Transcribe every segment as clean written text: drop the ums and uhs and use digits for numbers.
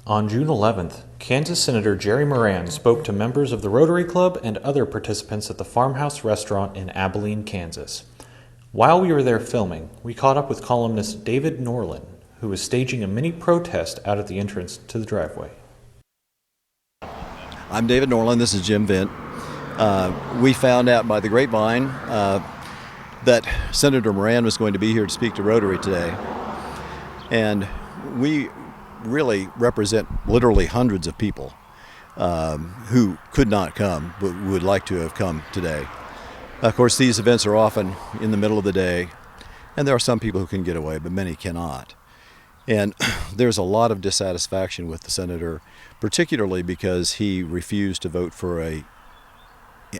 On June 11th, Kansas Senator Jerry Moran spoke to members of the Rotary Club and other participants at the Farmhouse Restaurant in Abilene, Kansas. While we were there filming, we caught up with columnist David Norlin, who was staging a mini protest out at the entrance to the driveway. I'm David Norlin. This is Jim Vint. We found out by the grapevine that Senator Moran was going to be here to speak to Rotary today. And we really represent literally hundreds of people who could not come but would like to have come today. Of course, these events are often in the middle of the day, and there are some people who can get away, but many cannot. And there's a lot of dissatisfaction with the senator, particularly because he refused to vote for an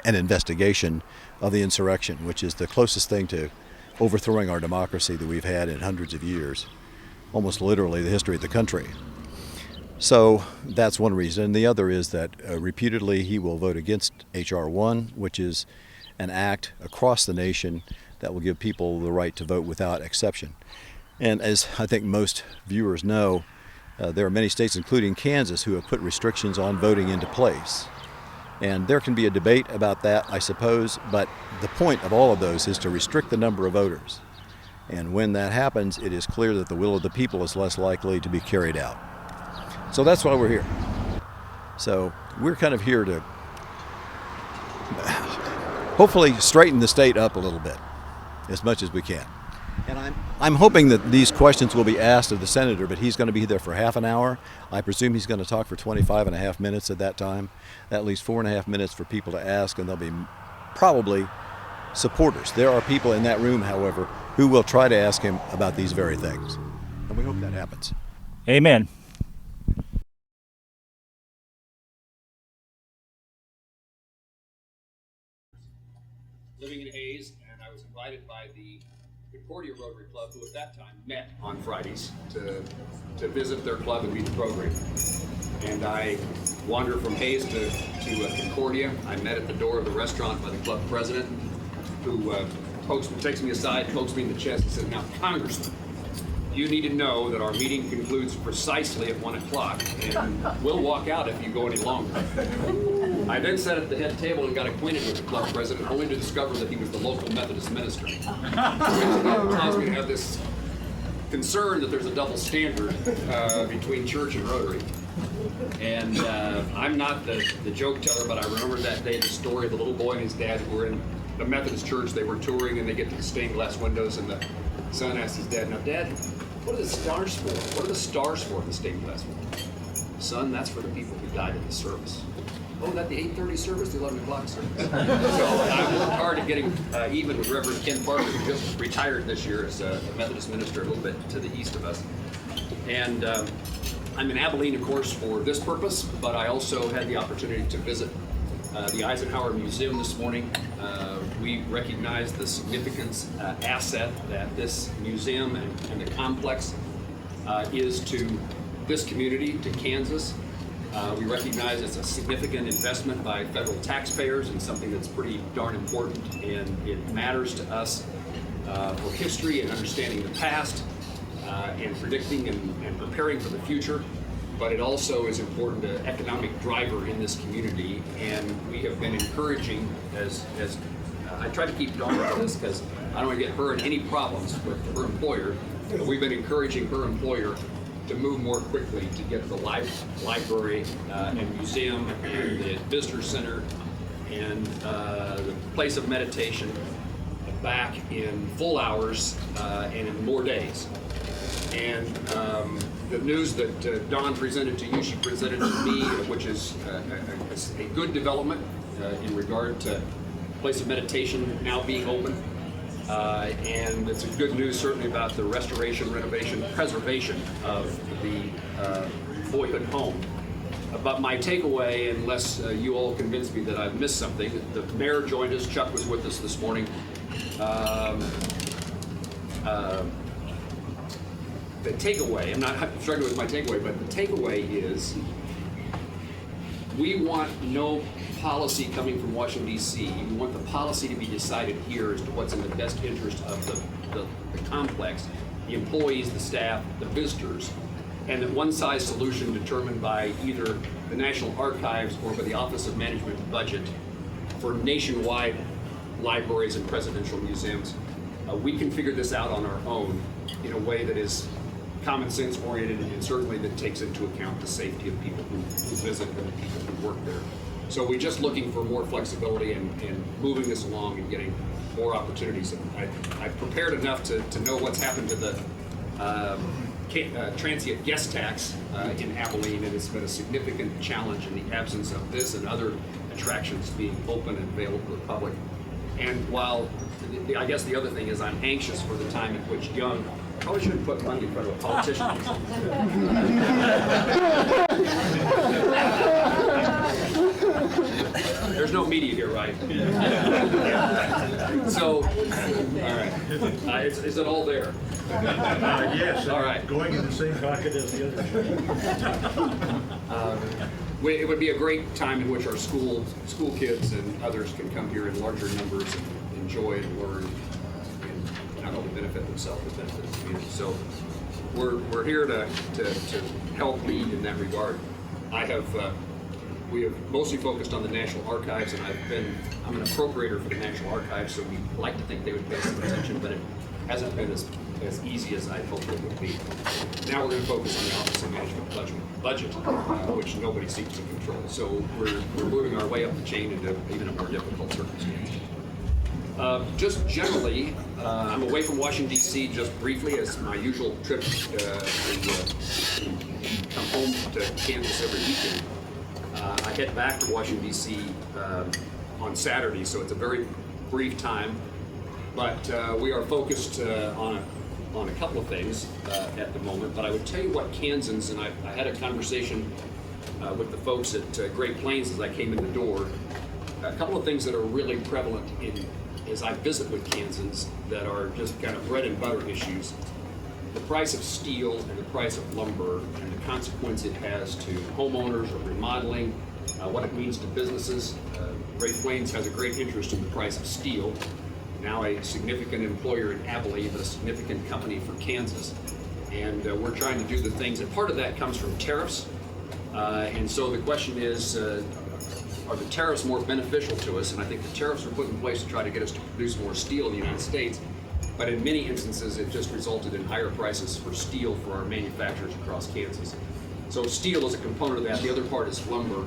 investigation of the insurrection, which is the closest thing to overthrowing our democracy that we've had in hundreds of years, almost literally the history of the country. So that's one reason. And the other is that reputedly he will vote against H.R. 1, which is an act across the nation that will give people the right to vote without exception. And as I think most viewers know, there are many states, including Kansas, who have put restrictions on voting into place. And there can be a debate about that, I suppose, but the point of all of those is to restrict the number of voters. And when that happens, it is clear that the will of the people is less likely to be carried out. So that's why we're here. So we're kind of here to hopefully straighten the state up a little bit, as much as we can. And I'm hoping that these questions will be asked of the senator, but he's going to be there for half an hour. I presume he's going to talk for 25 and a half minutes at that time. That leaves 4.5 minutes for people to ask, and there'll be probably supporters. There are people in that room, however, who will try to ask him about these very things. And we hope that happens. Amen. Living in Hayes, and I was invited by the Concordia Rotary Club, who at that time met on Fridays to visit their club and meet the program. And I wandered from Hayes to Concordia. I met at the door of the restaurant by the club president, who takes me aside, pokes me in the chest and says, "Now, Congressman, you need to know that our meeting concludes precisely at 1 o'clock, and we'll walk out if you go any longer." I then sat at the head table and got acquainted with the club president, only to discover that he was the local Methodist minister. Which caused me to have this concern that there's a double standard between church and Rotary. And I'm not the joke teller, but I remember that day the story of the little boy and his dad who were in the Methodist church. They were touring, and they get to the stained glass windows, and the son asked his dad, "Now, Dad, what are the stars for? What are the stars for in the stained glass window?" "Son, that's for the people who died in the service." "Oh, that the 8:30 service, the 11 o'clock service?" So I worked hard at getting even with Reverend Ken Parker, who just retired this year as a Methodist minister a little bit to the east of us. And I'm in Abilene, of course, for this purpose, but I also had the opportunity to visit the Eisenhower Museum this morning. We recognize the significance asset that this museum and the complex is to this community, to Kansas. We recognize it's a significant investment by federal taxpayers and something that's pretty darn important, and it matters to us for history and understanding the past and predicting and preparing for the future. But it also is important to economic driver in this community, and we have been encouraging, as I try to keep Dawn on this because I don't want to get her in any problems with her employer, but we've been encouraging her employer to move more quickly to get the library and museum and the visitor center and the place of meditation back in full hours and in more days. And the news that Dawn presented to you, she presented to me, which is a good development in regard to place of meditation now being open. And it's a good news certainly about the restoration, renovation, preservation of the boyhood home. But my takeaway, unless you all convince me that I've missed something, the mayor joined us, Chuck was with us this morning. The takeaway, I'm not struggling with my takeaway, but the takeaway is we want no policy coming from Washington, D.C. We want the policy to be decided here as to what's in the best interest of the complex, the employees, the staff, the visitors, and that one-size solution determined by either the National Archives or by the Office of Management and Budget for nationwide libraries and presidential museums, we can figure this out on our own in a way that is common sense oriented and certainly that takes into account the safety of people who visit and the people who work there. So we're just looking for more flexibility and moving this along and getting more opportunities. I've prepared enough to know what's happened to the transient guest tax in Abilene, and it's been a significant challenge in the absence of this and other attractions being open and available to the public. And while I guess the other thing is I'm anxious for the time at which young, probably shouldn't put money in front of a politician. There's no media here, right? So, all right. Is it all there? Yes. All right. Going in the same pocket as the other. It would be a great time in which our school kids and others can come here in larger numbers and enjoy and learn and not only benefit themselves but benefit the community. So we're here to help lead in that regard. We have mostly focused on the National Archives, and I'm an appropriator for the National Archives, so we like to think they would pay some attention, but it hasn't been as easy as I hoped it would be. Now we're going to focus on the Office of Management budget, which nobody seems to control. So we're moving our way up the chain into even a more difficult circumstance. Just generally, I'm away from Washington, D.C. just briefly as my usual trip to come home to Kansas every weekend. I head back to Washington, D.C. On Saturday, so it's a very brief time. But we are focused on a couple of things at the moment. But I would tell you what Kansans, and I had a conversation with the folks at Great Plains as I came in the door. A couple of things that are really prevalent as I visit with Kansans that are just kind of bread and butter issues. The price of steel and the price of lumber and the consequence it has to homeowners or remodeling, what it means to businesses. Great Plains has a great interest in the price of steel. Now a significant employer in Abilene, but a significant company for Kansas. And we're trying to do the things, and part of that comes from tariffs. And so the question is, are the tariffs more beneficial to us? And I think the tariffs were put in place to try to get us to produce more steel in the United States. But in many instances, it just resulted in higher prices for steel for our manufacturers across Kansas. So steel is a component of that. The other part is lumber.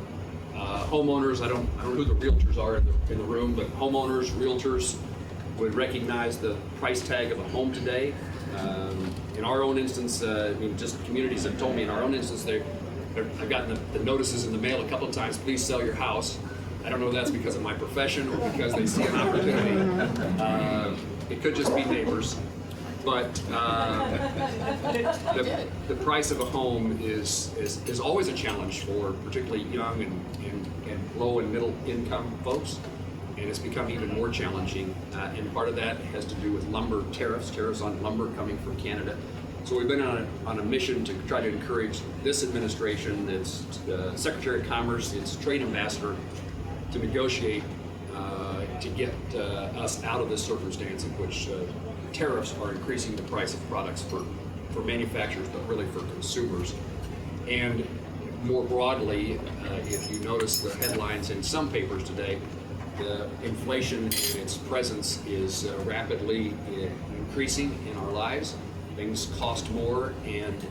Homeowners, I don't know who the realtors are in the room, but homeowners, realtors would recognize the price tag of a home today. In our own instance, just communities have told me in our own instance, I've gotten the notices in the mail a couple of times, please sell your house. I don't know if that's because of my profession or because they see an opportunity. It could just be neighbors. But the price of a home is always a challenge for particularly young and low and middle income folks. And it's become even more challenging. And part of that has to do with lumber tariffs on lumber coming from Canada. So we've been on a mission to try to encourage this administration, its Secretary of Commerce, its trade ambassador, to negotiate to get us out of this circumstance in which tariffs are increasing the price of products for manufacturers, but really for consumers. And more broadly, if you notice the headlines in some papers today, the inflation and its presence is rapidly increasing in our lives. Things cost more, and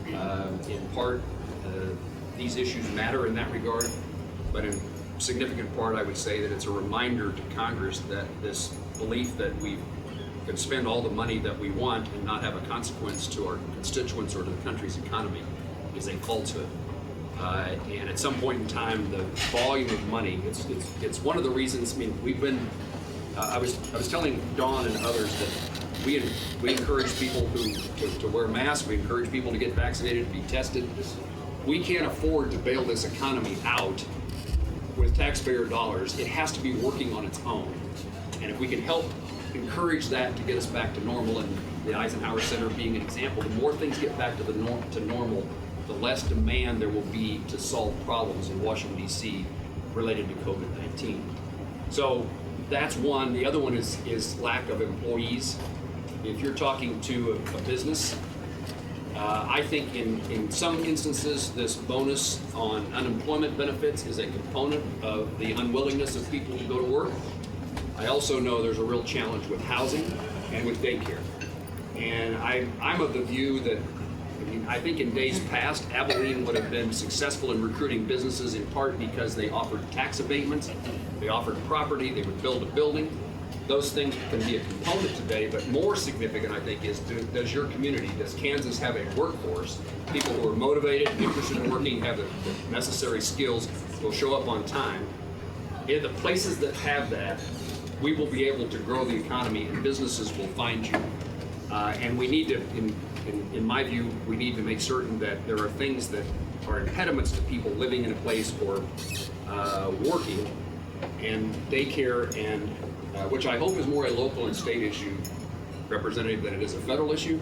in part, these issues matter in that regard. But in significant part, I would say that it's a reminder to Congress that this belief that we can spend all the money that we want and not have a consequence to our constituents or to the country's economy is a falsehood. And at some point in time, the volume of money, it's one of the reasons, we've been, I was telling Dawn and others that we encourage people to wear masks, we encourage people to get vaccinated, to be tested. We can't afford to bail this economy out with taxpayer dollars. It has to be working on its own. And if we can help encourage that to get us back to normal, and the Eisenhower Center being an example, the more things get back to normal, the less demand there will be to solve problems in Washington, D.C. related to COVID-19. So that's one. The other one is lack of employees. If you're talking to a business, I think in some instances, this bonus on unemployment benefits is a component of the unwillingness of people to go to work. I also know there's a real challenge with housing and with daycare. And I'm of the view that, I think in days past, Abilene would have been successful in recruiting businesses in part because they offered tax abatements, they offered property, they would build a building. Those things can be a component today, but more significant, I think, is does your community, does Kansas have a workforce, people who are motivated, interested in working, have the necessary skills, will show up on time. In the places that have that, we will be able to grow the economy and businesses will find you. And we need to, in my view, we need to make certain that there are things that are impediments to people living in a place or working, and daycare, and which I hope is more a local and state issue, representative, than it is a federal issue.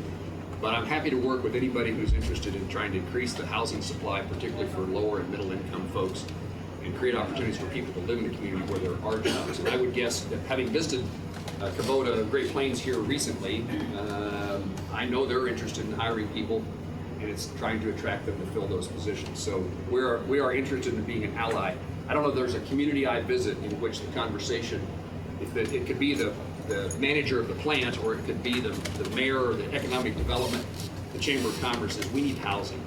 But I'm happy to work with anybody who's interested in trying to increase the housing supply, particularly for lower and middle income folks, and create opportunities for people to live in a community where there are jobs. And I would guess that having visited Kubota, Great Plains here recently, I know they're interested in hiring people, and it's trying to attract them to fill those positions. So we are interested in being an ally. I don't know if there's a community I visit in which the conversation, it could be the manager of the plant, or it could be the mayor or the economic development, the Chamber of Commerce, says we need housing.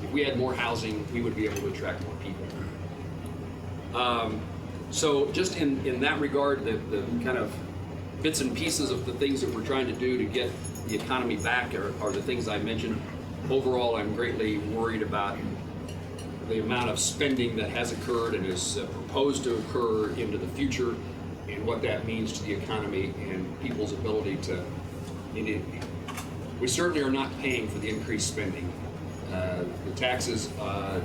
If we had more housing, we would be able to attract more people. So just in that regard, the kind of bits and pieces of the things that we're trying to do to get the economy back are the things I mentioned. Overall, I'm greatly worried about the amount of spending that has occurred and is proposed to occur into the future, and what that means to the economy and people's ability to. We certainly are not paying for the increased spending. The taxes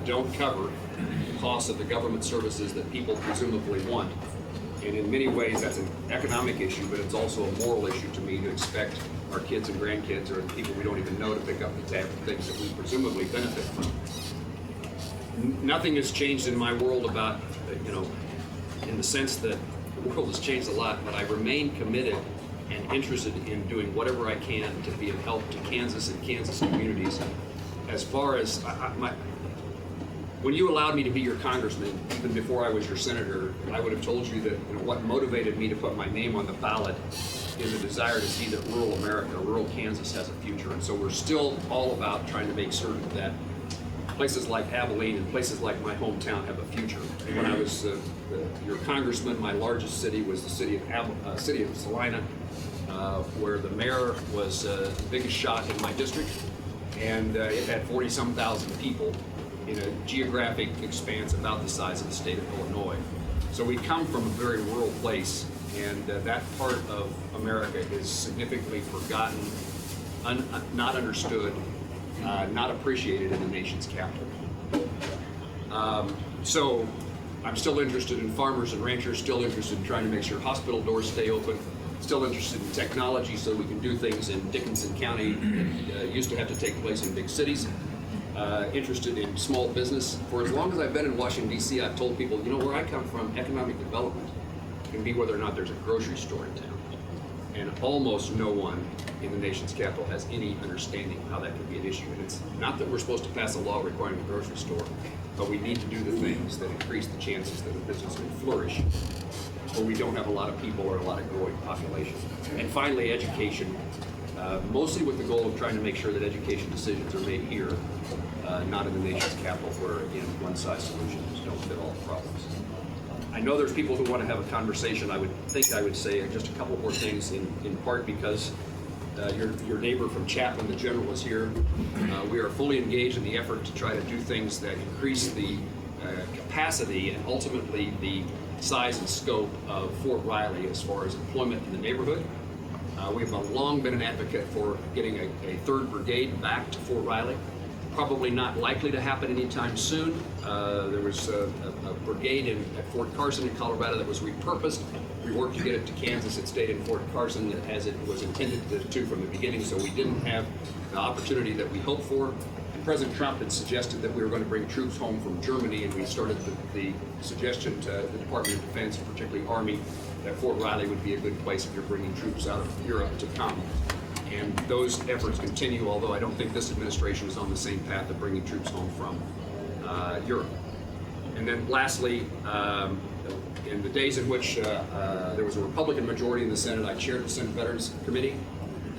don't cover the cost of the government services that people presumably want. And in many ways, that's an economic issue, but it's also a moral issue to me to expect our kids and grandkids, or the people we don't even know, to pick up the type of things that we presumably benefit from. Nothing has changed in my world about, in the sense that the world has changed a lot, but I remain committed and interested in doing whatever I can to be of help to Kansas and Kansas communities. As far as when you allowed me to be your congressman, even before I was your senator, I would have told you that what motivated me to put my name on the ballot is a desire to see that rural America, rural Kansas, has a future. And so we're still all about trying to make certain that places like Abilene and places like my hometown have a future. When I was your congressman, my largest city was the city of Salina, where the mayor was the biggest shot in my district, and it had 40-some thousand people in a geographic expanse about the size of the state of Illinois. So we come from a very rural place, and that part of America is significantly forgotten, not understood, not appreciated in the nation's capital. So I'm still interested in farmers and ranchers, still interested in trying to make sure hospital doors stay open, still interested in technology so we can do things in Dickinson County that used to have to take place in big cities. Interested in small business. For as long as I've been in Washington, D.C., I've told people, where I come from, economic development can be whether or not there's a grocery store in town. And almost no one in the nation's capital has any understanding of how that can be an issue. And it's not that we're supposed to pass a law requiring a grocery store, but we need to do the things that increase the chances that a business will flourish, where we don't have a lot of people or a lot of growing population. And finally, education. Mostly with the goal of trying to make sure that education decisions are made here, not in the nation's capital, where, again, one-size solutions don't fit all the problems. I know there's people who want to have a conversation. I would say just a couple more things, in part because your neighbor from Chapman, the general, is here. We are fully engaged in the effort to try to do things that increase the capacity and ultimately the size and scope of Fort Riley as far as employment in the neighborhood. We have long been an advocate for getting a 3rd Brigade back to Fort Riley. Probably not likely to happen anytime soon. There was a brigade at Fort Carson in Colorado that was repurposed. We worked to get it to Kansas. It stayed in Fort Carson as it was intended to from the beginning, so we didn't have the opportunity that we hoped for. And President Trump had suggested that we were going to bring troops home from Germany, and we started the suggestion to the Department of Defense, particularly Army, that Fort Riley would be a good place if you're bringing troops out of Europe to come. And those efforts continue, although I don't think this administration is on the same path of bringing troops home from Europe. And then lastly, in the days in which there was a Republican majority in the Senate, I chaired the Senate Veterans Committee.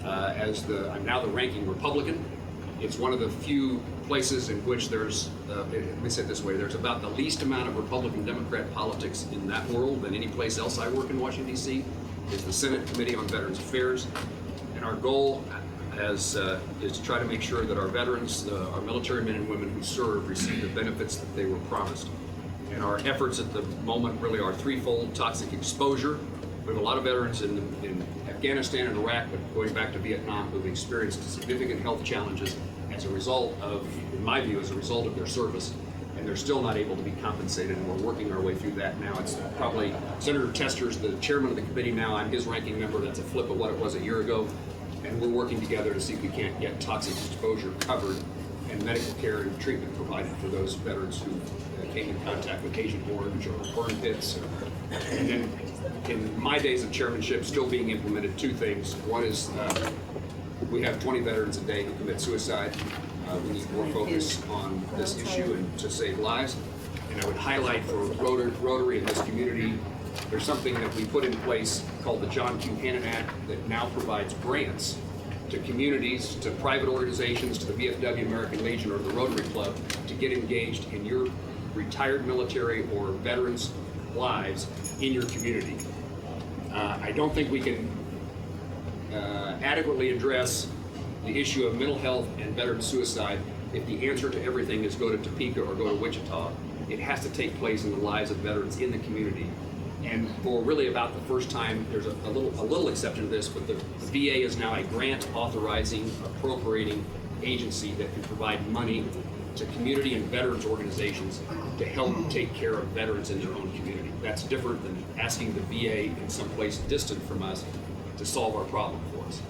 I'm now the ranking Republican. It's one of the few places in which there's, let me say it this way, there's about the least amount of Republican-Democrat politics in that world than any place else I work in Washington, D.C., is the Senate Committee on Veterans Affairs. And our goal is to try to make sure that our veterans, our military men and women who serve, receive the benefits that they were promised. And our efforts at the moment really are threefold: toxic exposure. We have a lot of veterans in Afghanistan and Iraq, but going back to Vietnam, who've experienced significant health challenges as a result of, in my view, as a result of their service, and they're still not able to be compensated, and we're working our way through that now. It's probably Senator Tester's the chairman of the committee now. I'm his ranking member. That's a flip of what it was a year ago, and we're working together to see if we can't get toxic exposure covered and medical care and treatment provided for those veterans who came in contact with Agent Orange or burn pits. And then in my days of chairmanship, still being implemented two things. One is we have 20 veterans a day who commit suicide. We need more focus on this issue and to save lives. And I would highlight for Rotary in this community, there's something that we put in place called the John Q. Hannon Act that now provides grants to communities, to private organizations, to the VFW American Legion or the Rotary Club to get engaged in your retired military or veterans' lives in your community. I don't think we can adequately address the issue of mental health and veteran suicide if the answer to everything is go to Topeka or go to Wichita. It has to take place in the lives of veterans in the community. And for really about the first time, there's a little exception to this, but the VA is now a grant authorizing, appropriating agency that can provide money to community and veterans organizations to help take care of veterans in their own community. That's different than asking the VA in some place distant from us to solve our problem for us.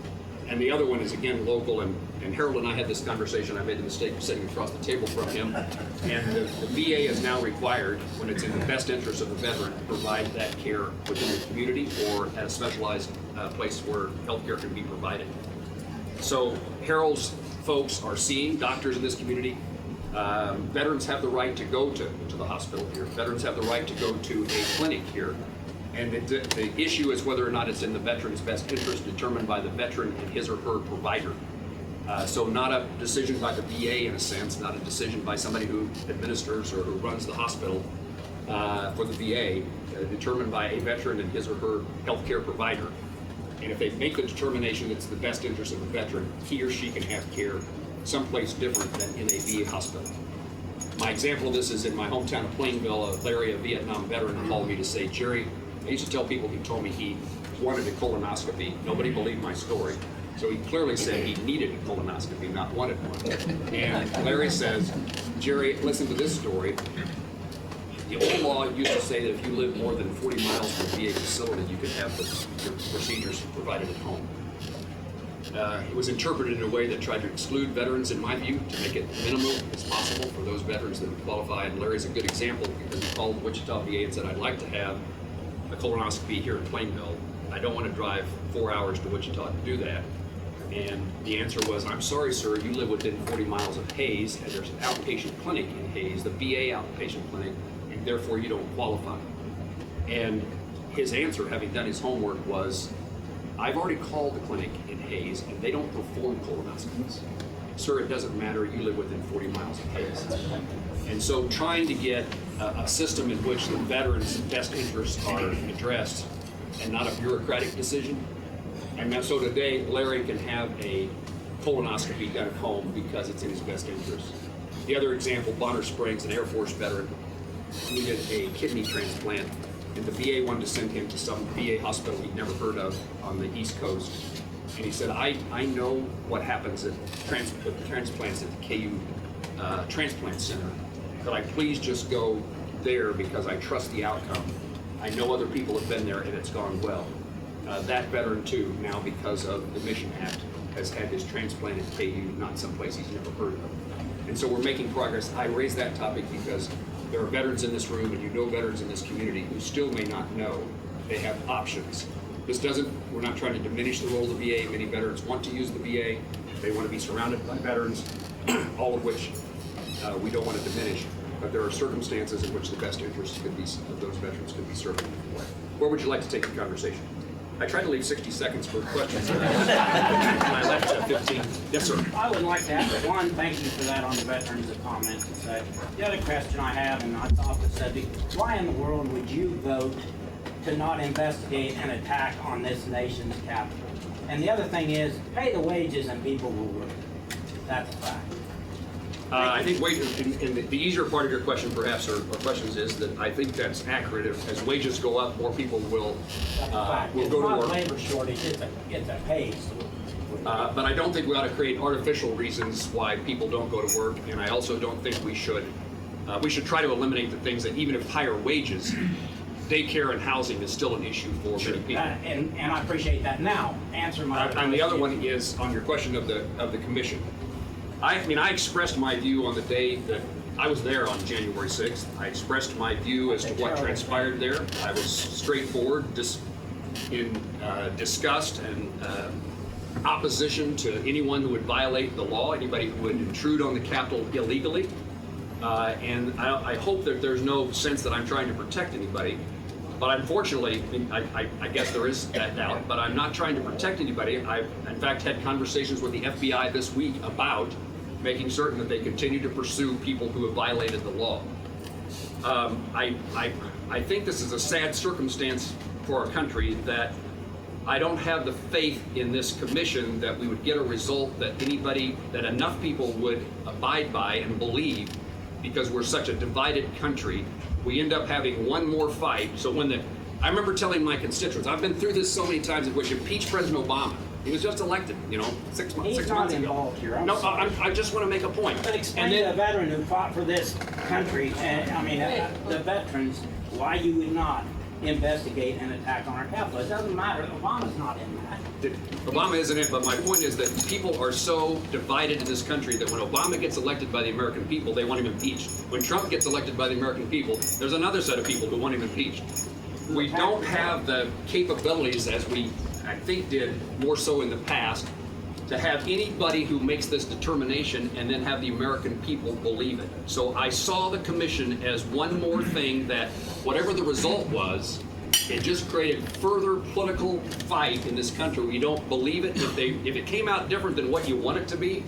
And the other one is, again, local, and Harold and I had this conversation. I made the mistake of sitting across the table from him. And the VA is now required, when it's in the best interest of the veteran, to provide that care within the community or at a specialized place where health care can be provided. So Harold's folks are seeing doctors in this community. Veterans have the right to go to the hospital here. Veterans have the right to go to a clinic here. And the issue is whether or not it's in the veteran's best interest, determined by the veteran and his or her provider. So not a decision by the VA in a sense, not a decision by somebody who administers or who runs the hospital for the VA, determined by a veteran and his or her healthcare provider. And if they make the determination it's the best interest of the veteran, he or she can have care someplace different than in a VA hospital. My example of this is in my hometown of Plainville. Larry, a Vietnam veteran, called me to say, Jerry, I used to tell people he told me he wanted a colonoscopy. Nobody believed my story. So he clearly said he needed a colonoscopy, not wanted one. And Larry says, Jerry, listen to this story. The old law used to say that if you live more than 40 miles from a VA facility, you could have your procedures provided at home. It was interpreted in a way that tried to exclude veterans, in my view, to make it minimal as possible for those veterans that would qualify. And Larry's a good example because he called Wichita VA and said, I'd like to have a colonoscopy here in Plainville. I don't want to drive 4 hours to Wichita to do that. And the answer was, I'm sorry, sir, you live within 40 miles of Hayes, and there's an outpatient clinic in Hayes, the VA outpatient clinic, and therefore you don't qualify. And his answer, having done his homework, was, I've already called the clinic in Hayes, and they don't perform colonoscopies. Sir, it doesn't matter, you live within 40 miles of Hayes. And so trying to get a system in which the veterans' best interests are addressed and not a bureaucratic decision. And so today, Larry can have a colonoscopy done at home because it's in his best interest. The other example, Bonner Springs, an Air Force veteran, needed a kidney transplant, and the VA wanted to send him to some VA hospital he'd never heard of on the East Coast. And he said, I know what happens at transplants at the KU Transplant Center. Could I please just go there because I trust the outcome? I know other people have been there and it's gone well. That veteran too, now because of the Mission Act, has had his transplant at KU, not someplace he's never heard of. And so we're making progress. I raise that topic because there are veterans in this room, and you know veterans in this community who still may not know they have options we're not trying to diminish the role of the VA. Many veterans want to use the VA. They want to be surrounded by veterans, all of which we don't want to diminish. But there are circumstances in which the best interests of those veterans could be served. Where would you like to take the conversation? I tried to leave 60 seconds for questions. And I left 15. Yes, sir. I would like to ask one, thank you for that on the veterans of comments and such. The other question I have, and it's off the subject, why in the world would you vote to not investigate an attack on this nation's capital? And the other thing is, pay the wages and people will work. That's a fact. I think wages, and the easier part of your question perhaps, or questions, is that I think that's accurate. As wages go up, more people will go to It's not work. labor shortage, it's a pay. But I don't think we ought to create artificial reasons why people don't go to work, and I also don't think we should try to eliminate the things that, even if higher wages, daycare and housing is still an issue for many people. And I appreciate that. Now, answer my other And the other question. one is on your question of the commission. I mean, I expressed my view on the day that I was there on January 6th. I expressed my view as to what transpired there. I was straightforward, in disgust and opposition to anyone who would violate the law, anybody who would intrude on the Capitol illegally. And I hope that there's no sense that I'm trying to protect anybody. But unfortunately, I guess there is that doubt, but I'm not trying to protect anybody. I've, in fact, had conversations with the FBI this week about making certain that they continue to pursue people who have violated the law. I think this is a sad circumstance for our country, that I don't have the faith in this commission that we would get a result that enough people would abide by and believe, because we're such a divided country. We end up having one more fight. So I remember telling my constituents, I've been through this so many times, in which impeach President Obama. He was just elected, 6 months. He's not involved here. I'm No, sorry. I just want to make a point. But explain to a veteran who fought for this country, the veterans, why you would not investigate an attack on our capital. It doesn't matter. Obama's not in that. Obama isn't it, but my point is that people are so divided in this country that when Obama gets elected by the American people, they want him impeached. When Trump gets elected by the American people, there's another set of people who want him impeached. We don't have the capabilities, as we, I think, did more so in the past, to have anybody who makes this determination and then have the American people believe it. So I saw the commission as one more thing that, whatever the result was, it just created further political fight in this country. We don't believe it. If it came out different than what you want it to be,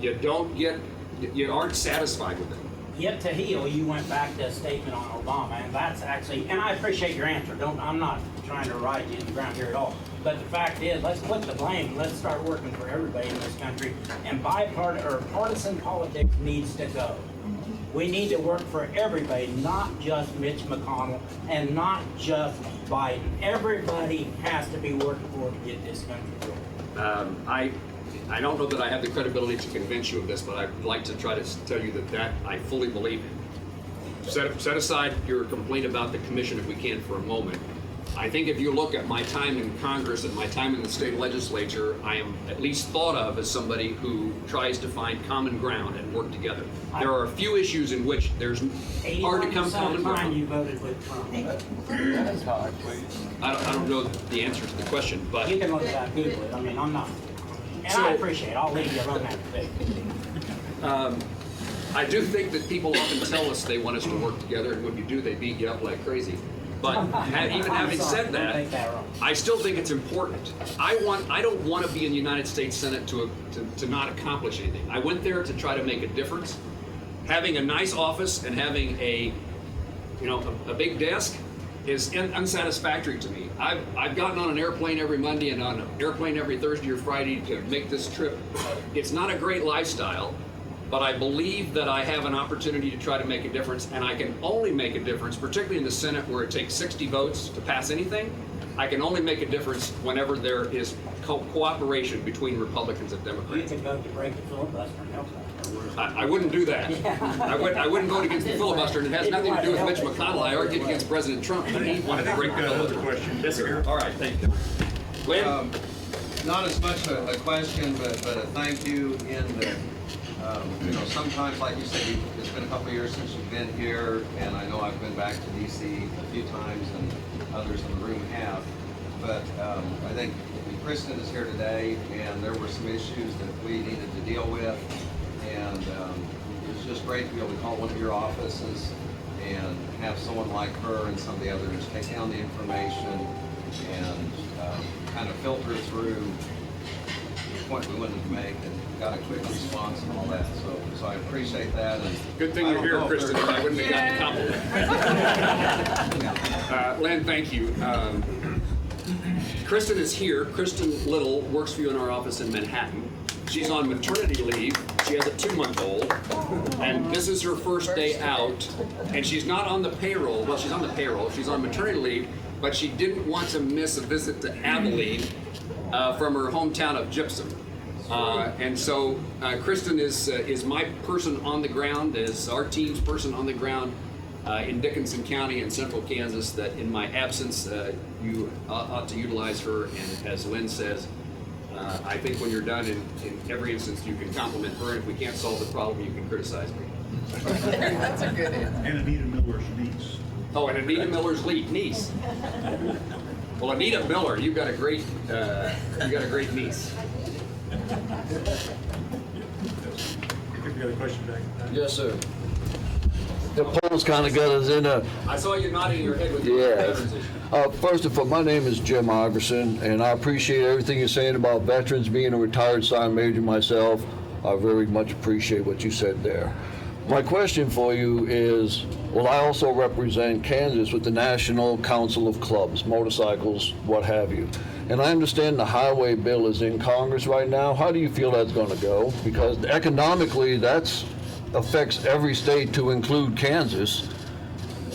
you aren't satisfied with it. Yet to heal, you went back to a statement on Obama, and that's actually, and I appreciate your answer. I'm not trying to ride you in the ground here at all. But the fact is, let's put the blame. Let's start working for everybody in this country. And partisan politics needs to go. We need to work for everybody, not just Mitch McConnell and not just Biden. Everybody has to be working for to get this country going. I don't know that I have the credibility to convince you of this, but I'd like to try to tell you that I fully believe in. Set aside your complaint about the commission if we can for a moment. I think if you look at my time in Congress and my time in the state legislature, I am at least thought of as somebody who tries to find common ground and work together. There are a few issues in which there's hard to come common ground. You voted with Trump. I don't know the answer to the question, but You can look at that, Google it. I'm not. And I appreciate it. I'll leave you alone after that. I do think that people often tell us they want us to work together, and when you do, they beat you up like crazy. But even having said Don't take that wrong. I still think it's important. I don't want to be in the United States Senate to not accomplish anything. I went there to try to make a difference. Having a nice office and having a big desk is unsatisfactory to me. I've gotten on an airplane every Monday and on an airplane every Thursday or Friday to make this trip. It's not a great lifestyle, but I believe that I have an opportunity to try to make a difference, and I can only make a difference, particularly in the Senate where it takes 60 votes to pass anything. I can only make a difference whenever there is cooperation between Republicans and You Democrats. can vote to break the filibuster and help that. I wouldn't do that. I wouldn't vote against the filibuster, and it has nothing to do with Mitch McConnell. I argued against President Trump. He wanted to break the Another filibuster. question. Yes, sir. All right, thank you. Glenn? Not as much a question, but a thank you in that, sometimes, like you said, it's been a couple of years since you've been here, and I know I've been back to DC a few times, and others in the room have. I think Kristen is here today, and there were some issues that we needed to deal with, and it was just great to be able to call one of your offices and have someone like her and some of the others take down the information and kind of filter through the point we wanted to make, and got a quick response and all that. So I appreciate that. And Good thing you're here, Kristen, or I wouldn't have gotten the compliment. Len, thank you. Kristen is here. Kristen Little works for you in our office in Manhattan. She's on maternity leave. She has a 2-month-old, and this is her first day out. And she's not on the payroll. Well, she's on the payroll. She's on maternity leave, but she didn't want to miss a visit to Abilene from her hometown of Gypsum. And so Kristen is my person on the ground, is our team's person on the ground in Dickinson County and Central Kansas, that in my absence you ought to utilize her. And as Lynn says, I think when you're done, in every instance you can compliment her. If we can't solve the problem, you can criticize me. That's a good answer. And Anita Miller's niece. Oh, and Anita Miller's niece. Well, Anita Miller, you've got a great niece. If you got a question back. Yes, sir. The polls kind of got us in a, I saw you nodding your head with the yeah. veterans issue. First of all, my name is Jim Iverson, and I appreciate everything you're saying about veterans. Being a retired Sergeant Major myself, I very much appreciate what you said there. My question for you is, well, I also represent Kansas with the National Council of Clubs, motorcycles, what have you. And I understand the highway bill is in Congress right now. How do you feel that's going to go? Because economically, that's affects every state to include Kansas.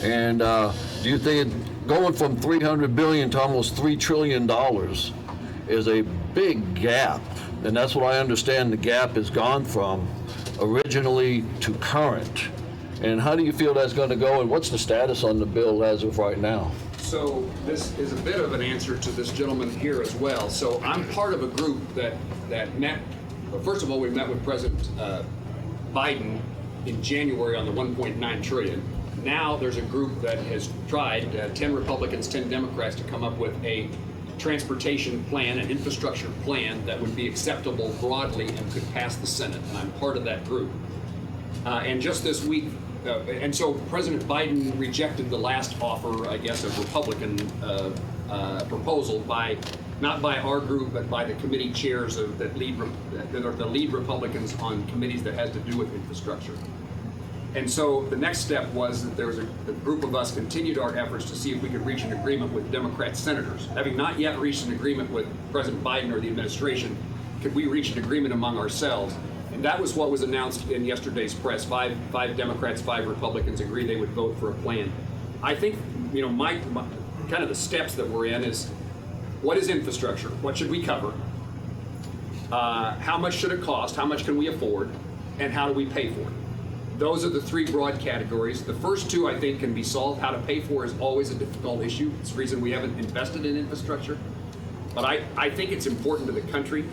And do you think going from $300 billion to almost $3 trillion is a big gap? And that's what I understand the gap has gone from originally to current. And how do you feel that's going to go, and what's the status on the bill as of right now? So this is a bit of an answer to this gentleman here as well. So I'm part of a group that met, well, first of all, we met with President Biden in January on the 1.9 trillion. Now there's a group that has tried, 10 Republicans, 10 Democrats, to come up with a transportation plan, an infrastructure plan that would be acceptable broadly and could pass the Senate, and I'm part of that group. And just this week, and so President Biden rejected the last offer, I guess, of Republican proposal not by our group, but by the committee chairs that are the lead Republicans on committees that has to do with infrastructure. And so the next step was that there was a group of us continued our efforts to see if we could reach an agreement with Democrat senators. Having not yet reached an agreement with President Biden or the administration, could we reach an agreement among ourselves? And that was what was announced in yesterday's press. Five Democrats, 5 Republicans agreed they would vote for a plan. I think, my kind of the steps that we're in is, what is infrastructure? What should we cover? How much should it cost? How much can we afford? And how do we pay for it? Those are the 3 broad categories. The first 2, I think, can be solved. How to pay for is always a difficult issue. It's the reason we haven't invested in infrastructure. But I think it's important to the country.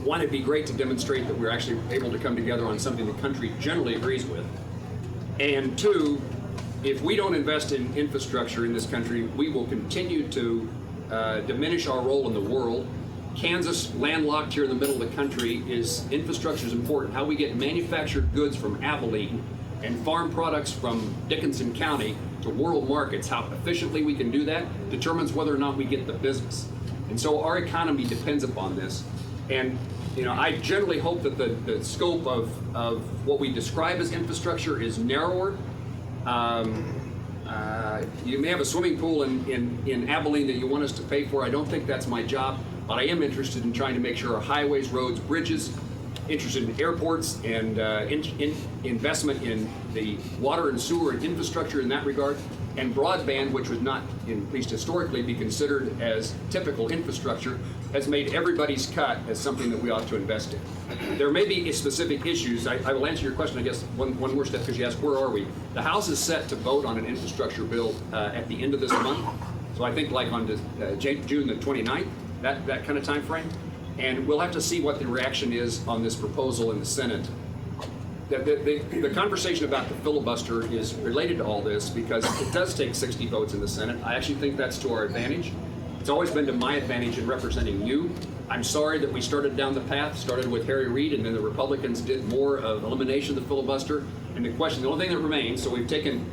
One, it'd be great to demonstrate that we're actually able to come together on something the country generally agrees with. And 2, if we don't invest in infrastructure in this country, we will continue to diminish our role in the world. Kansas, landlocked here in the middle of the country, infrastructure is important. How we get manufactured goods from Abilene and farm products from Dickinson County to world markets, how efficiently we can do that determines whether or not we get the business. And so our economy depends upon this. And I generally hope that the scope of what we describe as infrastructure is narrower. You may have a swimming pool in Abilene that you want us to pay for. I don't think that's my job, but I am interested in trying to make sure our highways, roads, bridges, interested in airports, and investment in the water and sewer and infrastructure in that regard, and broadband, which would not, at least historically, be considered as typical infrastructure, has made everybody's cut as something that we ought to invest in. There may be specific issues. I will answer your question, I guess, one more step, because you asked, where are we? The House is set to vote on an infrastructure bill at the end of this month. So I think like on June the 29th, that kind of time frame. And we'll have to see what the reaction is on this proposal in the Senate. The conversation about the filibuster is related to all this because it does take 60 votes in the Senate. I actually think that's to our advantage. It's always been to my advantage in representing you. I'm sorry that we started down the path, started with Harry Reid, and then the Republicans did more of elimination of the filibuster. And the only thing that remains, so we've taken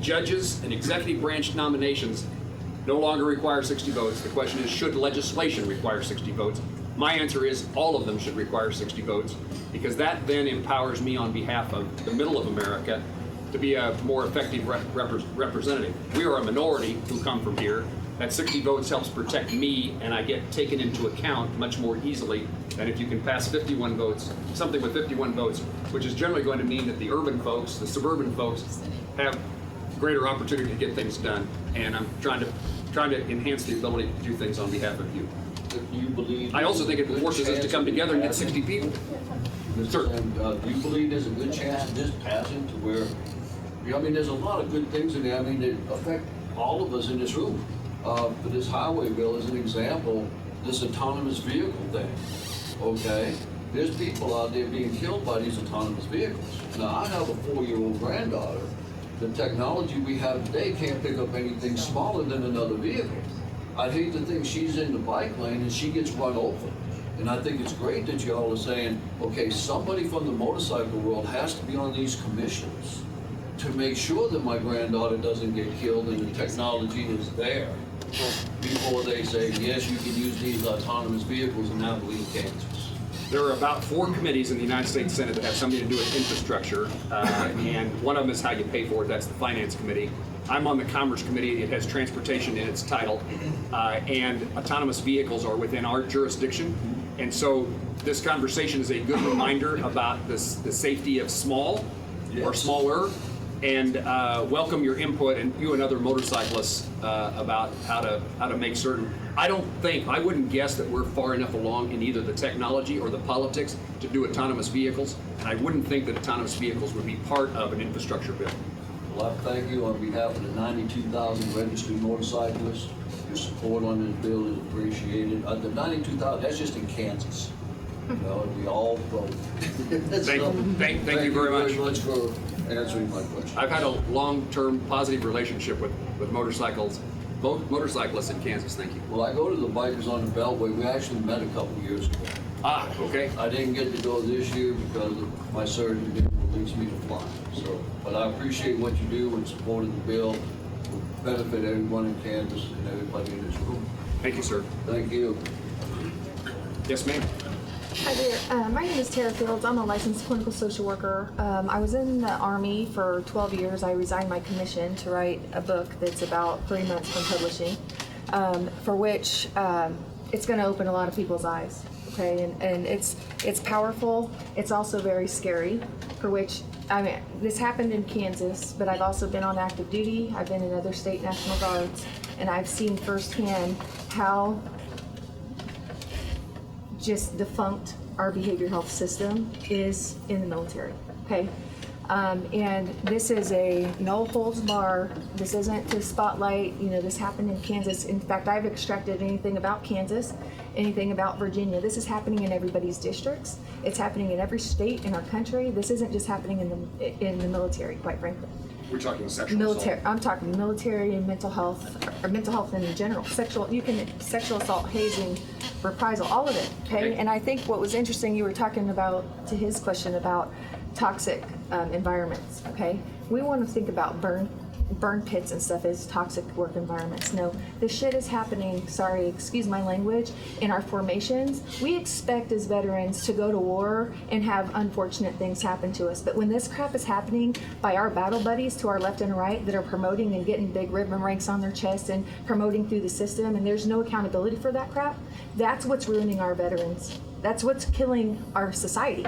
judges and executive branch nominations no longer require 60 votes. The question is, should legislation require 60 votes? My answer is all of them should require 60 votes, because that then empowers me on behalf of the middle of America to be a more effective representative. We are a minority who come from here. That 60 votes helps protect me, and I get taken into account much more easily than if you can pass 51 votes, something with 51 votes, which is generally going to mean that the urban folks, the suburban folks, have greater opportunity to get things done. And I'm trying to enhance the ability to do things on behalf of you. Do you believe? I also think it forces us to come together and get 60 people. Sir. Do you believe there's a good chance of this passing to where, I mean, there's a lot of good things in there, I mean, that affect all of us in this room. For this highway bill, as an example, this autonomous vehicle thing, okay? There's people out there being killed by these autonomous vehicles. Now, I have a 4-year-old granddaughter. The technology we have today can't pick up anything smaller than another vehicle. I'd hate to think she's in the bike lane and she gets run over. And I think it's great that y'all are saying, okay, somebody from the motorcycle world has to be on these commissions to make sure that my granddaughter doesn't get killed and the technology is there before they say, yes, you can use these autonomous vehicles in Abilene, Kansas. There are about 4 committees in the United States Senate that have something to do with infrastructure, and one of them is how you pay for it. That's the Finance Committee. I'm on the Commerce Committee. It has transportation in its title, and autonomous vehicles are within our jurisdiction. And so this conversation is a good reminder about the safety of small or smaller, and welcome your input, and you and other motorcyclists about how to make certain. I wouldn't guess that we're far enough along in either the technology or the politics to do autonomous vehicles, and I wouldn't think that autonomous vehicles would be part of an infrastructure bill. Well, I thank you on behalf of the 92,000 registered motorcyclists. Your support on this bill is appreciated. The 92,000, that's just in Kansas. You know, we all vote. Thank you very much. Thank you very much for answering my question. I've had a long-term positive relationship with motorcyclists in Kansas. Thank you. Well, I go to the Bikers on the Beltway. We actually met a couple years ago. Ah, okay. I didn't get to go this year because of my surgery didn't release me to fly. So, but I appreciate what you do in support of the bill. It will benefit everyone in Kansas and everybody in this room. Thank you, sir. Thank you. Yes, ma'am. Hi there. My name is Tara Fields. I'm a licensed clinical social worker. I was in the Army for 12 years. I resigned my commission to write a book that's about 3 months from publishing, for which it's going to open a lot of people's eyes. Okay, and it's powerful. It's also very scary, for which, I mean, this happened in Kansas, but I've also been on active duty. I've been in other state National Guards, and I've seen firsthand how just defunct our behavioral health system is in the military, okay? And this is a no holds bar. This isn't to spotlight, you know, this happened in Kansas. In fact, I've extracted anything about Kansas, anything about Virginia. This is happening in everybody's districts. It's happening in every state in our country. This isn't just happening in the military, quite frankly. We're talking sexual Military. assault. I'm talking military and mental health, or mental health in general. Sexual assault, hazing, reprisal, all of it. Okay. And I think what was interesting, you were talking about to his question about toxic environments. Okay. We want to think about burn pits and stuff as toxic work environments. No, this shit is happening, sorry, excuse my language, in our formations. We expect as veterans to go to war and have unfortunate things happen to us. But when this crap is happening by our battle buddies to our left and right that are promoting and getting big ribbon ranks on their chest and promoting through the system, and there's no accountability for that crap, that's what's ruining our veterans. That's what's killing our society.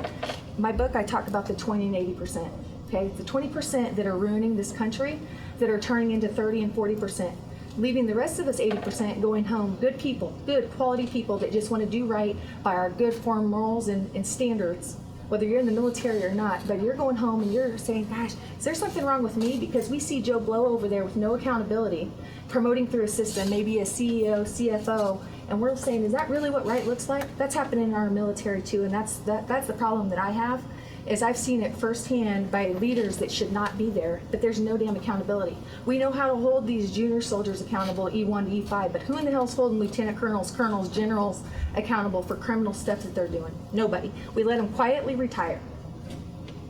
My book, I talk about the 20 and 80%. Okay, the 20% that are ruining this country, that are turning into 30 and 40%, leaving the rest of us 80% going home, good people, good quality people that just want to do right by our good form morals and standards, whether you're in the military or not. But you're going home and you're saying, gosh, is there something wrong with me? Because we see Joe Blow over there with no accountability, promoting through a system, maybe a CEO, CFO, and we're saying, is that really what right looks like? That's happening in our military too, and that's the problem that I have. is I've seen it firsthand by leaders that should not be there, but there's no damn accountability. We know how to hold these junior soldiers accountable, E1 to E5, but who in the hell's holding lieutenant colonels, colonels, generals accountable for criminal stuff that they're doing? Nobody. We let them quietly retire.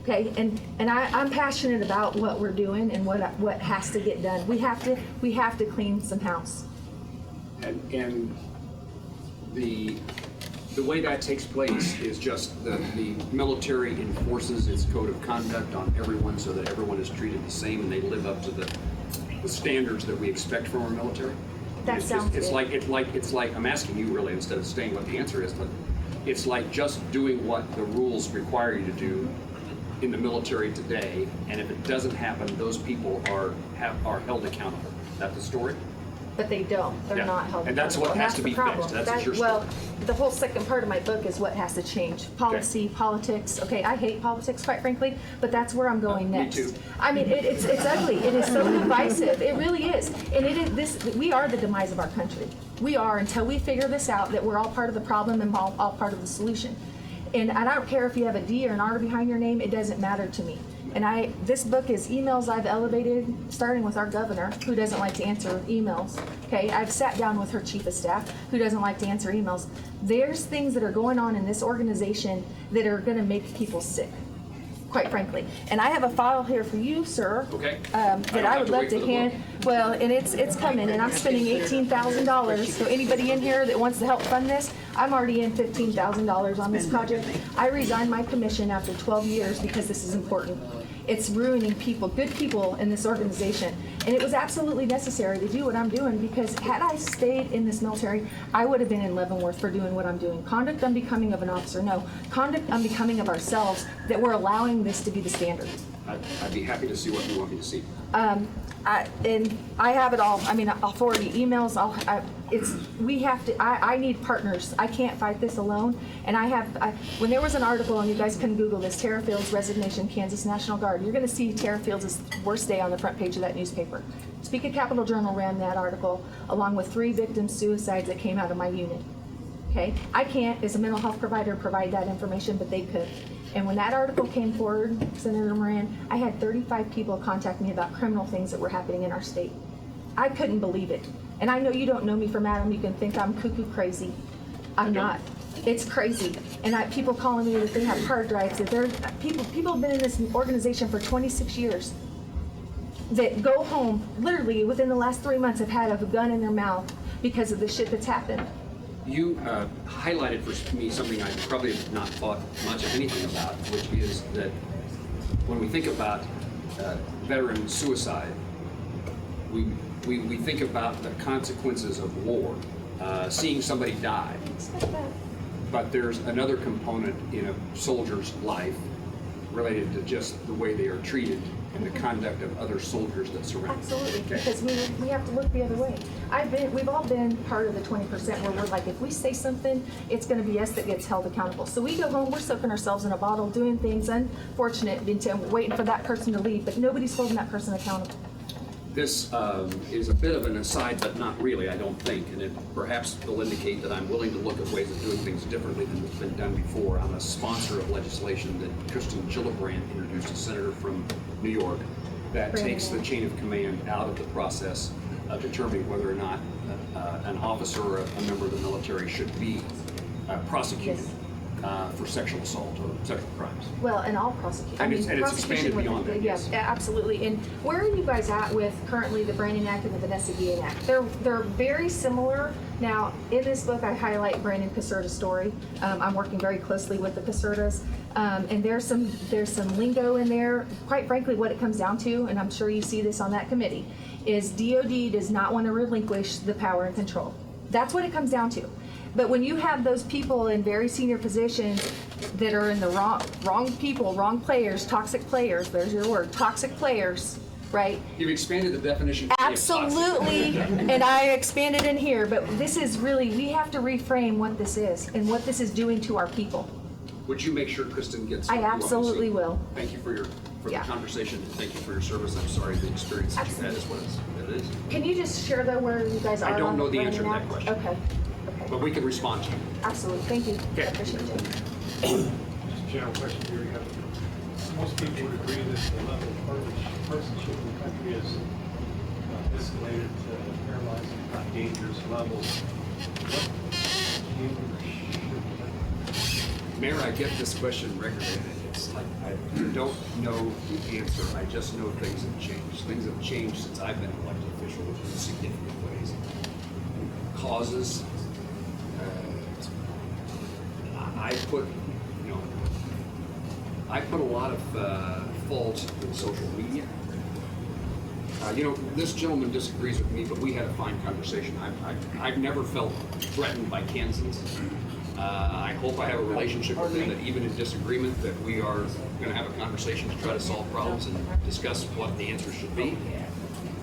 Okay, and I'm passionate about what we're doing and what has to get done. We have to clean some house. And the way that takes place is just the military enforces its code of conduct on everyone so that everyone is treated the same and they live up to the standards that we expect from our military. That sounds it's good. It's like I'm asking you really instead of saying what the answer is, but it's like just doing what the rules require you to do in the military today, and if it doesn't happen, those people are held accountable. That's the story. But they don't. They're Yeah. not held And that's accountable. what has to the be problem. fixed. That's your story. Well, the whole second part of my book is what has to change. Policy, politics. Okay, I hate politics, quite frankly, but that's where I'm going Me next. too. I mean, it's ugly. It is so divisive. It really is. And it is this. We are the demise of our country. We are, until we figure this out, that we're all part of the problem and all part of the solution. And I don't care if you have a D or an R behind your name. It doesn't matter to me. And this book is emails I've elevated, starting with our governor, who doesn't like to answer emails. Okay, I've sat down with her chief of staff, who doesn't like to answer emails. There's things that are going on in this organization that are going to make people sick, quite frankly. And I have a file here for you, sir. Okay. That I would love to hand. book. Well, and it's coming, and I'm spending $18,000. So anybody in here that wants to help fund this, I'm already in $15,000 on this project. I resigned my commission after 12 years because this is important. It's ruining people, good people in this organization. And it was absolutely necessary to do what I'm doing, because had I stayed in this military, I would have been in Leavenworth for doing what I'm doing. Conduct unbecoming of an officer, no. Conduct unbecoming of ourselves, that we're allowing this to be the standard. I'd be happy to see what you want me to see. And I have it all. I mean, I'll forward you emails. I need partners. I can't fight this alone. And when there was an article, and you guys can Google this, Tara Fields' resignation, Kansas National Guard, you're going to see Tara Fields' worst day on the front page of that newspaper. Topeka Capital Journal ran that article, along with 3 victim suicides that came out of my unit. Okay, I can't, as a mental health provider, provide that information, but they could. And when that article came forward, Senator Moran, I had 35 people contact me about criminal things that were happening in our state. I couldn't believe it. And I know you don't know me from Adam. You can think I'm cuckoo crazy. I'm not. It's crazy. And people calling me that they have hard drives. That people have been in this organization for 26 years that go home, literally within the last 3 months, have had a gun in their mouth because of the shit that's happened. You highlighted for me something I probably have not thought much of anything about, which is that when we think about veteran suicide, we think about the consequences of war, seeing somebody die. But there's another component in a soldier's life related to just the way they are treated and the conduct of other soldiers that surround them. Absolutely, Okay. because we have to look the other way. We've all been part of the 20% where we're like, if we say something, it's going to be us that gets held accountable. So we go home, we're soaking ourselves in a bottle, doing things unfortunate, waiting for that person to leave, but nobody's holding that person accountable. This is a bit of an aside, but not really, I don't think, and it perhaps will indicate that I'm willing to look at ways of doing things differently than has been done before. I'm a sponsor of legislation that Kristen Gillibrand introduced, a senator from New York, that takes the chain of command out of the process of determining whether or not an officer or a member of the military should be prosecuted for sexual assault or sexual crimes. Well, and all prosecute. And it's prosecution expanded would- beyond that, yes. Yeah, absolutely. And where are you guys at with currently the Brandon Act and the Vanessa Guillen Act? They're very similar. Now, in this book, I highlight Brandon Caserta's story. I'm working very closely with the Casertas, and there's some lingo in there. Quite frankly, what it comes down to, and I'm sure you see this on that committee, is DOD does not want to relinquish the power and control. That's what it comes down to. But when you have those people in very senior positions that are in the wrong people, wrong players, toxic players, there's your word, toxic players, right? You've expanded the definition. Absolutely, and I expanded in here, but this is really, we have to reframe what this is and what this is doing to our people. Would you make sure Kristen gets? I what you want to absolutely see? will. Thank you for the Yeah. conversation, and thank you for your service. I'm sorry the experience that you've had is what it is. Can you just share though where you guys are? I don't on know the Brandon answer to that Act? question. Okay. But we can respond to you. Absolutely, thank you. Okay. I appreciate you. Just a general question, do you have Most people would agree that the level of partisanship in the country has escalated to paralyzing, if not dangerous levels. Mayor, I get this question regularly, and it's like, I don't know the answer. I just know things have changed. Things have changed since I've been an elected official in significant ways. Causes, I put a lot of fault in social media. This gentleman disagrees with me, but we had a fine conversation. I've never felt threatened by Kansans. I hope I have a relationship with him that even in disagreement that we are going to have a conversation to try to solve problems and discuss what the answer should be.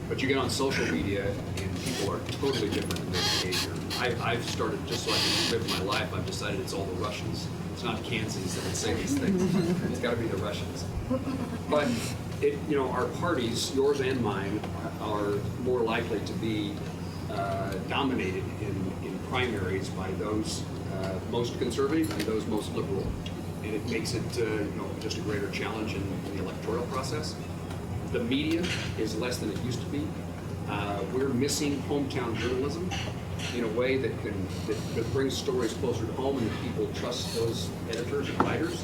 But you get on social media and people are totally different in their behavior. I've started, just so I can live my life, I've decided it's all the Russians. It's not Kansans that would say these things. It's got to be the Russians. But our parties, yours and mine, are more likely to be dominated in primaries by those most conservative and those most liberal, and it makes it just a greater challenge in the electoral process. The media is less than it used to be. We're missing hometown journalism in a way that brings stories closer to home and that people trust those editors and writers.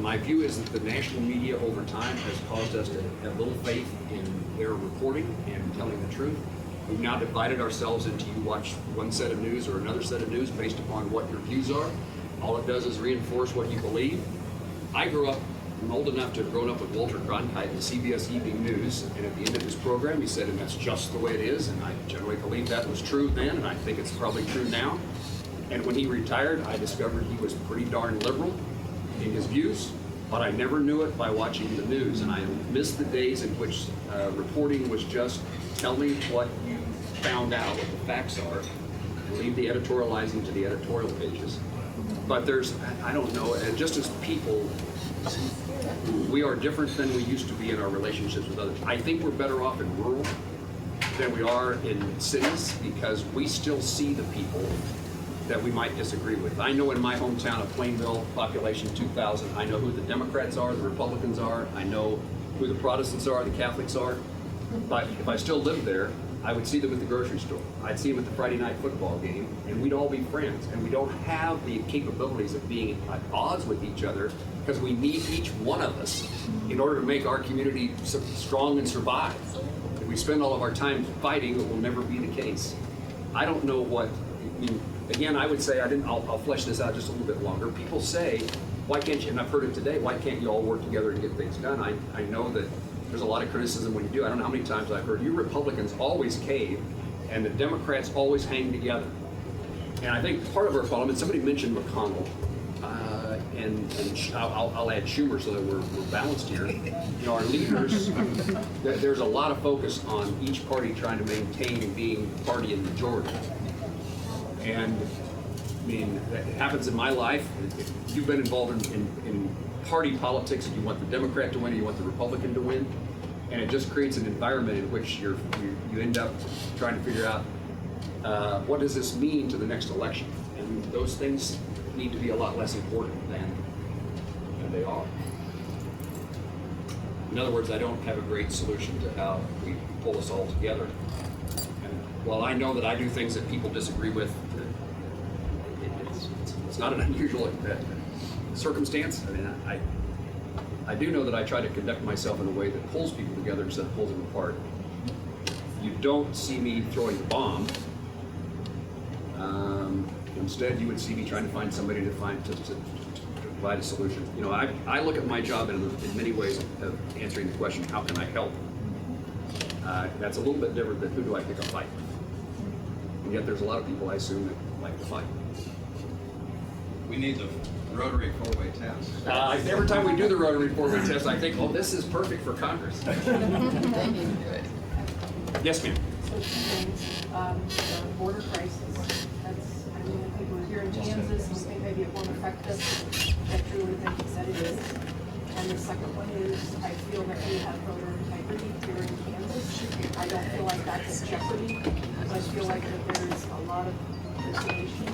My view is that the national media over time has caused us to have little faith in their reporting and telling the truth. We've now divided ourselves into you watch one set of news or another set of news based upon what your views are. All it does is reinforce what you believe. I'm old enough to have grown up with Walter Cronkite in the CBS Evening News, and at the end of his program he said, and that's just the way it is, and I generally believe that was true then, and I think it's probably true now. And when he retired, I discovered he was pretty darn liberal in his views, but I never knew it by watching the news, and I missed the days in which reporting was just tell me what you found out, what the facts are, and leave the editorializing to the editorial pages. But I don't know, just as people, we are different than we used to be in our relationships with others. I think we're better off in rural than we are in cities because we still see the people that we might disagree with. I know in my hometown of Plainville, population 2,000, I know who the Democrats are, the Republicans are, I know who the Protestants are, the Catholics are. But if I still lived there, I would see them at the grocery store. I'd see them at the Friday night football game, and we'd all be friends. And we don't have the capabilities of being at odds with each other because we need each one of us in order to make our community strong and survive. If we spend all of our time fighting, it will never be the case. I don't know again, I would say, I'll flesh this out just a little bit longer. People say, why can't you, and I've heard it today, why can't you all work together and get things done? I know that there's a lot of criticism when you do. I don't know how many times I've heard you Republicans always cave and the Democrats always hang together. And I think part of our problem, and somebody mentioned McConnell, and I'll add Schumer so that we're balanced here. Our leaders, there's a lot of focus on each party trying to maintain being party in majority. And that happens in my life. If you've been involved in party politics and you want the Democrat to win and you want the Republican to win, and it just creates an environment in which you end up trying to figure out what does this mean to the next election, and those things need to be a lot less important than they are. In other words, I don't have a great solution to how we pull us all together. And while I know that I do things that people disagree with, it's not an unusual circumstance. I do know that I try to conduct myself in a way that pulls people together instead of pulls them apart. You don't see me throwing the bomb. Instead, you would see me trying to find somebody to provide a solution. I look at my job in many ways of answering the question, how can I help? That's a little bit different than who do I pick a fight with. And yet there's a lot of people I assume that like to fight. We need the Rotary four-way test. Every time we do the Rotary four-way test, I think, oh, this is perfect for Congress. They need to do it. Yes, ma'am. So two things, the border crisis, people are here in Kansas, and we think maybe it won't affect us. I truly think that it is. And the second one is, I feel that we have voter integrity here in Kansas. I don't feel like that's a jeopardy, because I feel like that there's a lot of legislation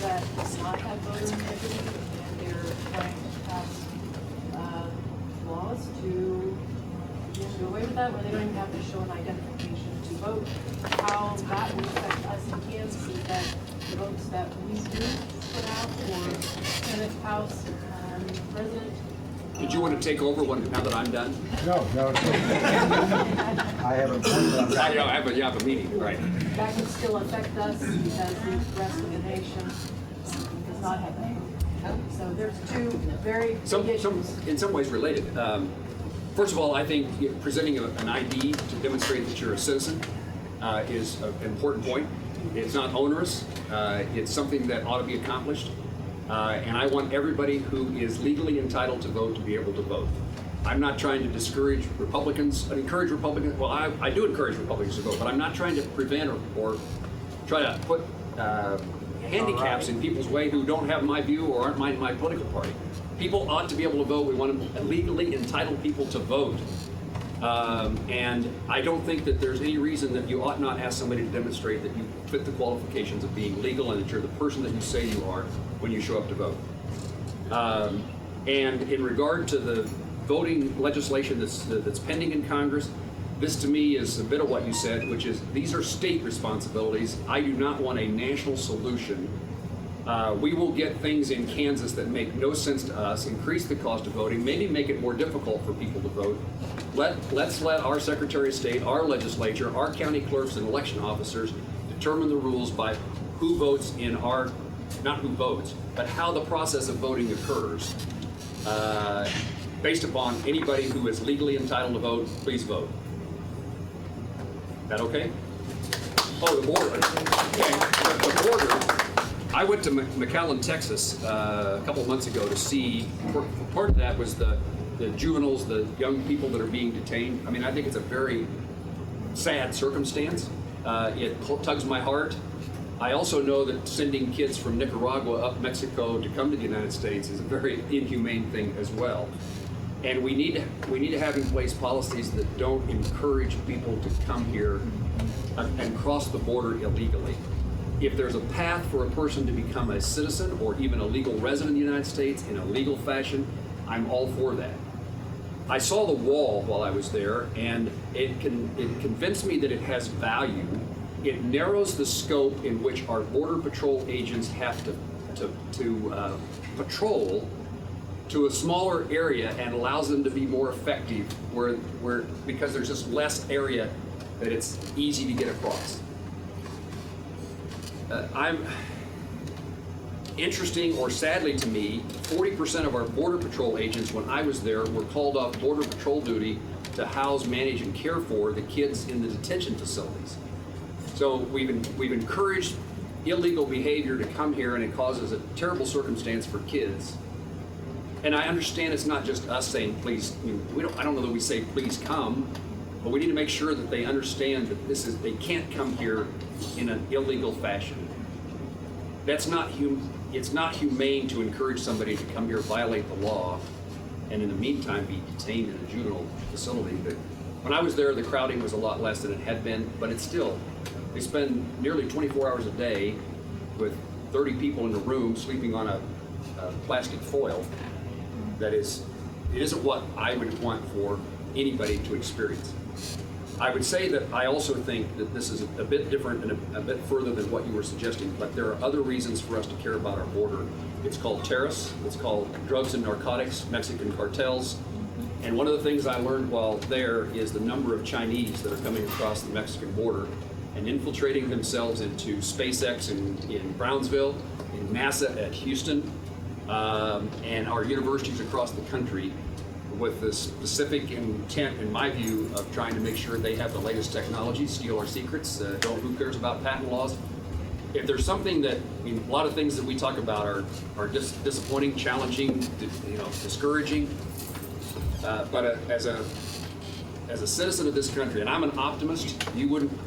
that does not have voter integrity, and they're trying to pass wants to do away with that, where they don't even have to show an identification to vote. How that would affect us in Kansas is that the votes that we do put out for Senate, House, President. Did you want to take over now that I'm done? No. I have a point that I'm trying You have a meeting, right? That would still affect us because the rest of the nation does not have that. So there's two very big issues. In some ways related. First of all, I think presenting an ID to demonstrate that you're a citizen is an important point. It's not onerous. It's something that ought to be accomplished. And I want everybody who is legally entitled to vote to be able to vote. I'm not trying to discourage Republicans, encourage Republicans. Well, I do encourage Republicans to vote, but I'm not trying to prevent or try to put handicaps in people's way who don't have my view or aren't my political party. People ought to be able to vote. We want to legally entitle people to vote. And I don't think that there's any reason that you ought not ask somebody to demonstrate that you fit the qualifications of being legal and that you're the person that you say you are when you show up to vote. And in regard to the voting legislation that's pending in Congress, this to me is a bit of what you said, which is these are state responsibilities. I do not want a national solution. We will get things in Kansas that make no sense to us, increase the cost of voting, maybe make it more difficult for people to vote. Let's let our Secretary of State, our legislature, our county clerks and election officers determine the rules by who votes in our, not who votes, but how the process of voting occurs. Based upon anybody who is legally entitled to vote, please vote. That okay? Oh, the border. Okay, the border. I went to McAllen, Texas a couple of months ago to see, part of that was the juveniles, the young people that are being detained. I mean, I think it's a very sad circumstance. It tugs my heart. I also know that sending kids from Nicaragua up Mexico to come to the United States is a very inhumane thing as well. And we need to have in place policies that don't encourage people to come here and cross the border illegally. If there's a path for a person to become a citizen or even a legal resident of the United States in a legal fashion, I'm all for that. I saw the wall while I was there, and it convinced me that it has value. It narrows the scope in which our Border Patrol agents have to patrol to a smaller area and allows them to be more effective because there's just less area that it's easy to get across. Interesting or sadly to me, 40% of our Border Patrol agents when I was there were called off Border Patrol duty to house, manage, and care for the kids in the detention facilities. So we've encouraged illegal behavior to come here, and it causes a terrible circumstance for kids. And I understand it's not just us saying please. I don't know that we say please come, but we need to make sure that they understand that they can't come here in an illegal fashion. It's not humane to encourage somebody to come here, violate the law, and in the meantime be detained in a juvenile facility. But when I was there, the crowding was a lot less than it had been, but it's still, they spend nearly 24 hours a day with 30 people in a room sleeping on a plastic foil. It isn't what I would want for anybody to experience. I would say that I also think that this is a bit different and a bit further than what you were suggesting, but there are other reasons for us to care about our border. It's called terrorists, it's called drugs and narcotics, Mexican cartels, and one of the things I learned while there is the number of Chinese that are coming across the Mexican border and infiltrating themselves into SpaceX in Brownsville, in NASA at Houston, and our universities across the country, with the specific intent, in my view, of trying to make sure they have the latest technology, steal our secrets. Who cares about patent laws? If there's something that, a lot of things that we talk about are disappointing, challenging, discouraging. But as a citizen of this country, and I'm an optimist,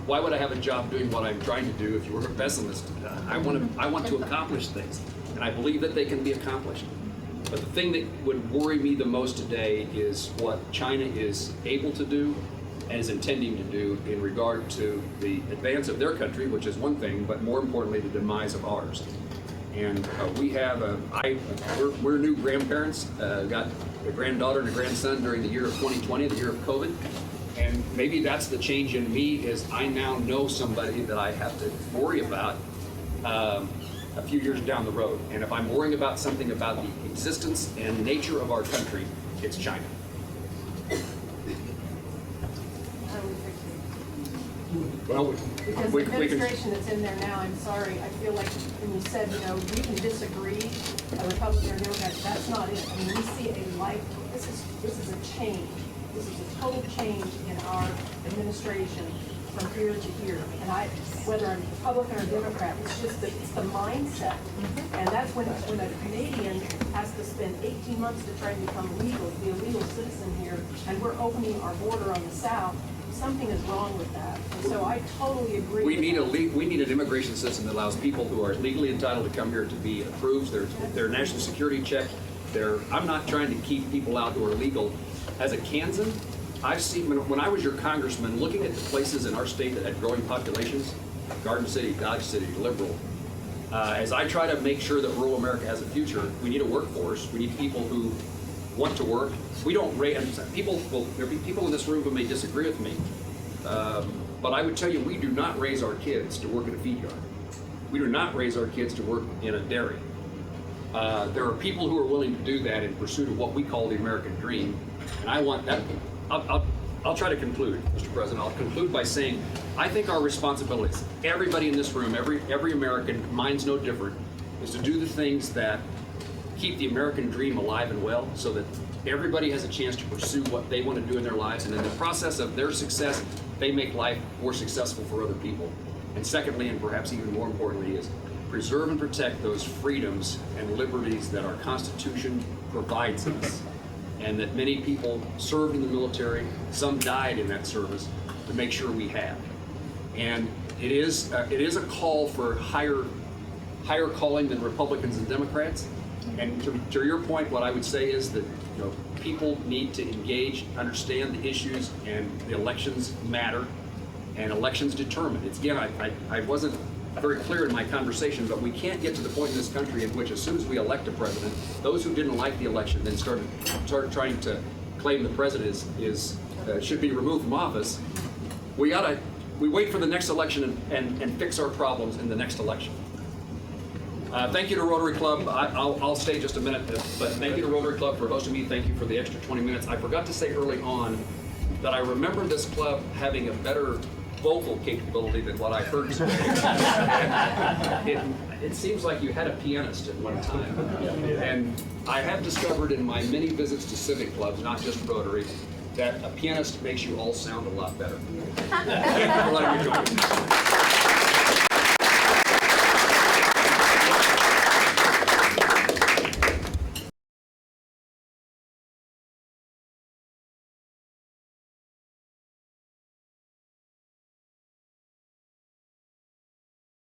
why would I have a job doing what I'm trying to do if you were a pessimist? I want to accomplish things, and I believe that they can be accomplished. But the thing that would worry me the most today is what China is able to do and is intending to do in regard to the advance of their country, which is one thing, but more importantly, the demise of ours. And we have we're new grandparents, got a granddaughter and a grandson during the year of 2020, the year of COVID. And maybe that's the change in me, is I now know somebody that I have to worry about a few years down the road. And if I'm worrying about something about the existence and nature of our country, it's China. Well, Because the administration that's in there now, I'm sorry, I feel like when you said, you know, we can disagree, a Republican or Democrat, that's not it. I mean, we see a life, this is a change. This is a total change in our administration from here to here. And whether I'm Republican or Democrat, it's just it's the mindset. And that's when a Canadian has to spend 18 months to try and become legal, to be a legal citizen here, and we're opening our border on the south. Something is wrong with that. And so I totally agree. We need an immigration system that allows people who are legally entitled to come here to be approved. Their national security check. I'm not trying to keep people out who are illegal. As a Kansan, I've seen when I was your congressman, looking at the places in our state that had growing populations, Garden City, Dodge City, Liberal. As I try to make sure that rural America has a future, we need a workforce. We need people who want to work. We don't raise people. Well, there'll be people in this room who may disagree with me, but I would tell you we do not raise our kids to work in a feed yard. We do not raise our kids to work in a dairy. There are people who are willing to do that in pursuit of what we call the American dream, and I want that. I'll try to conclude, Mr. President. I'll conclude by saying I think our responsibilities, everybody in this room, every American, mine's no different, is to do the things that keep the American dream alive and well, so that everybody has a chance to pursue what they want to do in their lives, and in the process of their success, they make life more successful for other people. And secondly, and perhaps even more importantly, is preserve and protect those freedoms and liberties that our Constitution provides us, and that many people served in the military, some died in that service, to make sure we have. And it is a call for higher calling than Republicans and Democrats. And to your point, what I would say is that people need to engage, understand the issues, and the elections matter, and elections determine. It's again, I wasn't very clear in my conversation, but we can't get to the point in this country in which, as soon as we elect a president, those who didn't like the election then start trying to claim the president should be removed from office. We wait for the next election and fix our problems in the next election. Thank you to Rotary Club. I'll stay just a minute, but thank you to Rotary Club for hosting me. Thank you for the extra 20 minutes. I forgot to say early on that I remember this club having a better vocal capability than what I heard today. It seems like you had a pianist at one time. And I have discovered in my many visits to civic clubs, not just Rotary, that a pianist makes you all sound a lot better. Thank you for letting me join you.